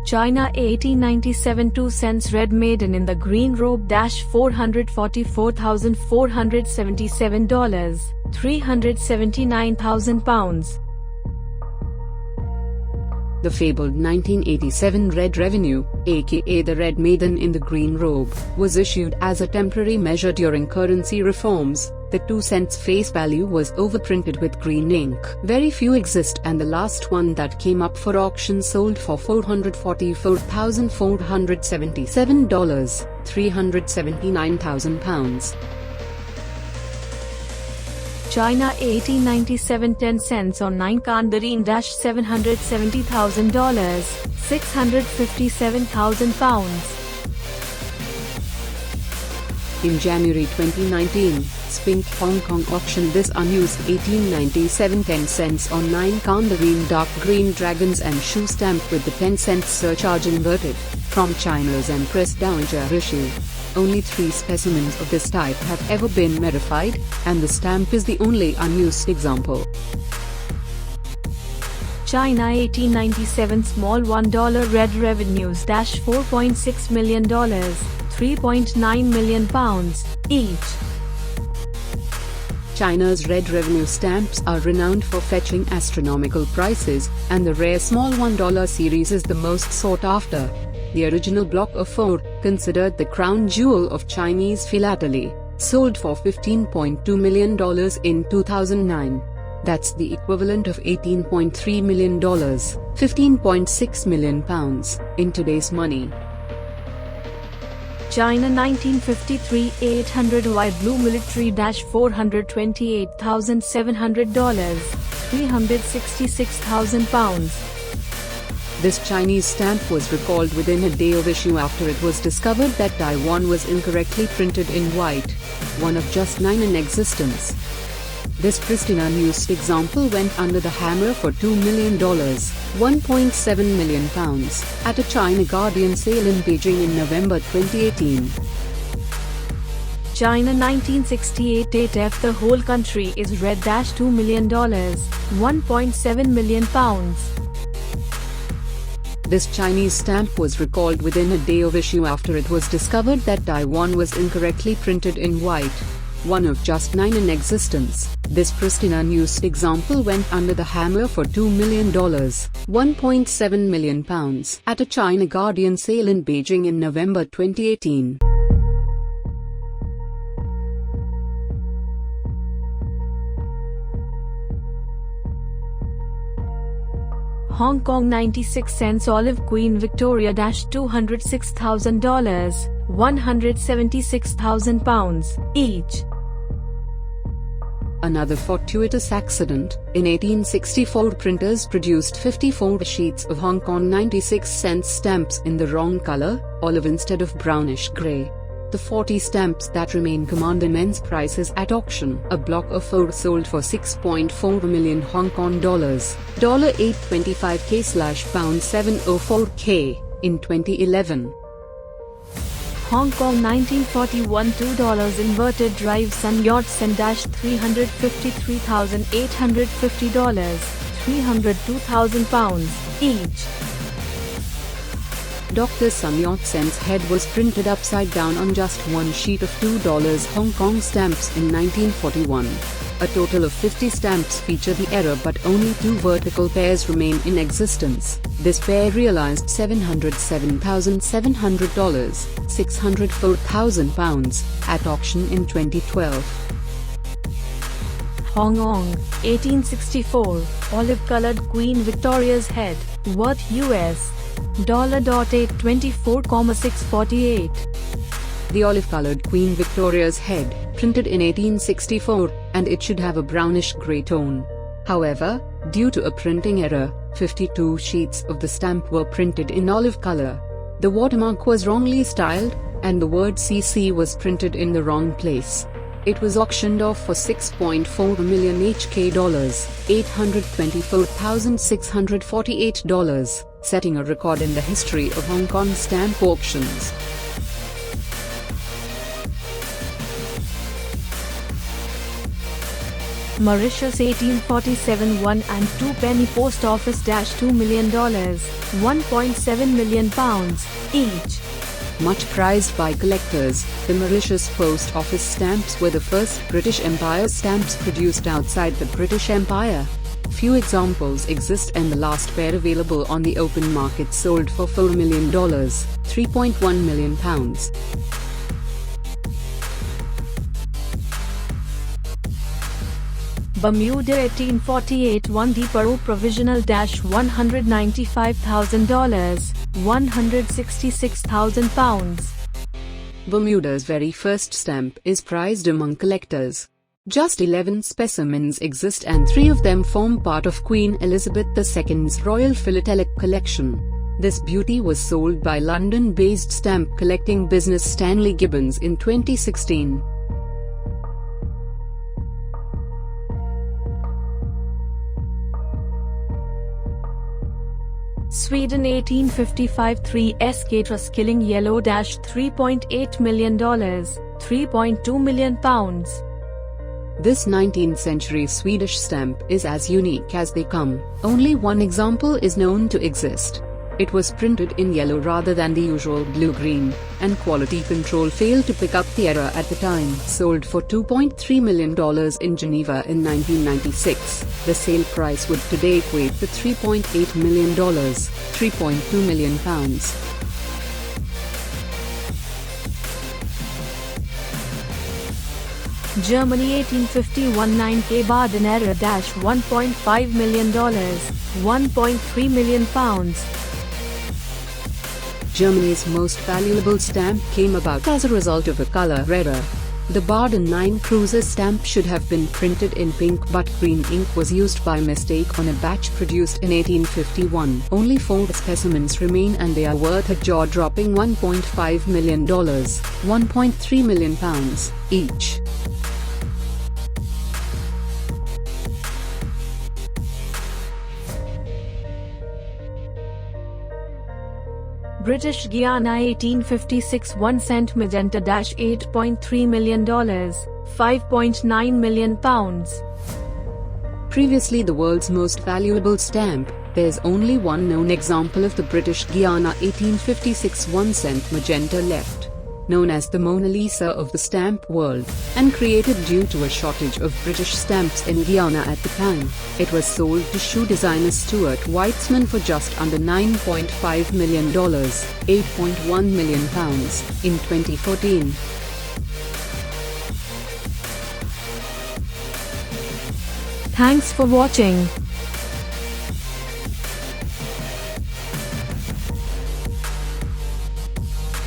China 1897 2 cents Red Maiden in the Green Robe $444,477 379,000 pounds. The fabled 1987 Red Revenue, aka the Red Maiden in the Green Robe, was issued as a temporary measure during currency reforms. The 2 cents face value was overprinted with green ink. Very few exist, and the last one that came up for auction sold for $444,477 379,000 pounds. China 1897 10 cents on 9 Candareen $770,000 657,000 pounds. In January 2019, Spink Hong Kong auctioned this unused 1897 10 cents on 9 Candareen dark green Dragons and Shou stamp with the 10 cents surcharge inverted, from China's Empress Dowager issue. Only 3 specimens of this type have ever been verified, and the stamp is the only unused example. China 1897 small $1 Red Revenues $4.6 million 3.9 million pounds each. China's Red Revenue stamps are renowned for fetching astronomical prices, and the rare small $1 series is the most sought after. The original block of 4, considered the crown jewel of Chinese philately, sold for $15.2 million in 2009. That's the equivalent of $18.3 million, 15.6 million pounds, in today's money. China 1953 800 white blue military $428,700 366,000 pounds. This Chinese stamp was recalled within a day of issue after it was discovered that Taiwan was incorrectly printed in white, one of just 9 in existence. This pristine unused example went under the hammer for $2 million, 1.7 million pounds, at a China Guardian sale in Beijing in November 2018. China 1968 8F the whole country is red $2 million, 1.7 million pounds. This Chinese stamp was recalled within a day of issue after it was discovered that Taiwan was incorrectly printed in white, one of just 9 in existence. This pristine unused example went under the hammer for $2 million, 1.7 million pounds, at a China Guardian sale in Beijing in November 2018. Hong Kong 96 cents olive Queen Victoria $206,000 176,000 pounds each. Another fortuitous accident. In 1864, printers produced 54 sheets of Hong Kong 96 cents stamps in the wrong color, olive instead of brownish grey. The 40 stamps that remain command immense prices at auction. A block of 4 sold for 6.4 million Hong Kong dollars, $825k/pound 704k, in 2011. Hong Kong 1941 $2 inverted drive Sun Yat-sen $353,850 302,000 pounds each. Dr. Sun Yat-sen's head was printed upside down on just one sheet of $2 Hong Kong stamps in 1941. A total of 50 stamps feature the error, but only 2 vertical pairs remain in existence. This pair realized $707,700 604,000 pounds at auction in 2012. Hong Kong 1864 olive-colored Queen Victoria's head, worth US $824,648. The olive-colored Queen Victoria's head, printed in 1864, and it should have a brownish-grey tone. However, due to a printing error, 52 sheets of the stamp were printed in olive color. The watermark was wrongly styled, and the word CC was printed in the wrong place. It was auctioned off for 6.4 million HK dollars, $824,648, setting a record in the history of Hong Kong stamp auctions. Mauritius 1847 1 and 2 penny post office $2 million, 1.7 million pounds, each. Much prized by collectors, the Mauritius post office stamps were the first British Empire stamps produced outside the British Empire. Few examples exist and the last pair available on the open market sold for $4 million, 3.1 million pounds. Bermuda 1848 1 D Peru provisional $195,000, 166,000 pounds. Bermuda's very first stamp is prized among collectors. Just 11 specimens exist and 3 of them form part of Queen Elizabeth II's Royal Philatelic collection. This beauty was sold by London-based stamp collecting business Stanley Gibbons in 2016. Sweden 1855 3 SK Truskilling Yellow $3.8 million, 3.2 million pounds. This 19th century Swedish stamp is as unique as they come. Only one example is known to exist. It was printed in yellow rather than the usual blue-green, and quality control failed to pick up the error at the time. Sold for $2.3 million in Geneva in 1996, the sale price would today equate to $3.8 million, 3.2 million pounds. Germany 1851 9K Bardenera $1.5 million, 1.3 million pounds. Germany's most valuable stamp came about as a result of a color error. The Baden 9 Cruiser stamp should have been printed in pink but green ink was used by mistake on a batch produced in 1851. Only 4 specimens remain and they are worth a jaw-dropping $1.5 million, 1.3 million pounds, each. British Guiana 1856 1 cent magenta $8.3 million, 5.9 million pounds. Previously the world's most valuable stamp, there's only one known example of the British Guiana 1856 1 cent magenta left. Known as the Mona Lisa of the stamp world, and created due to a shortage of British stamps in Guyana at the time. It was sold to shoe designer Stuart Weitzman for just under $9.5 million, 8.1 million pounds, in 2014. Thanks for watching.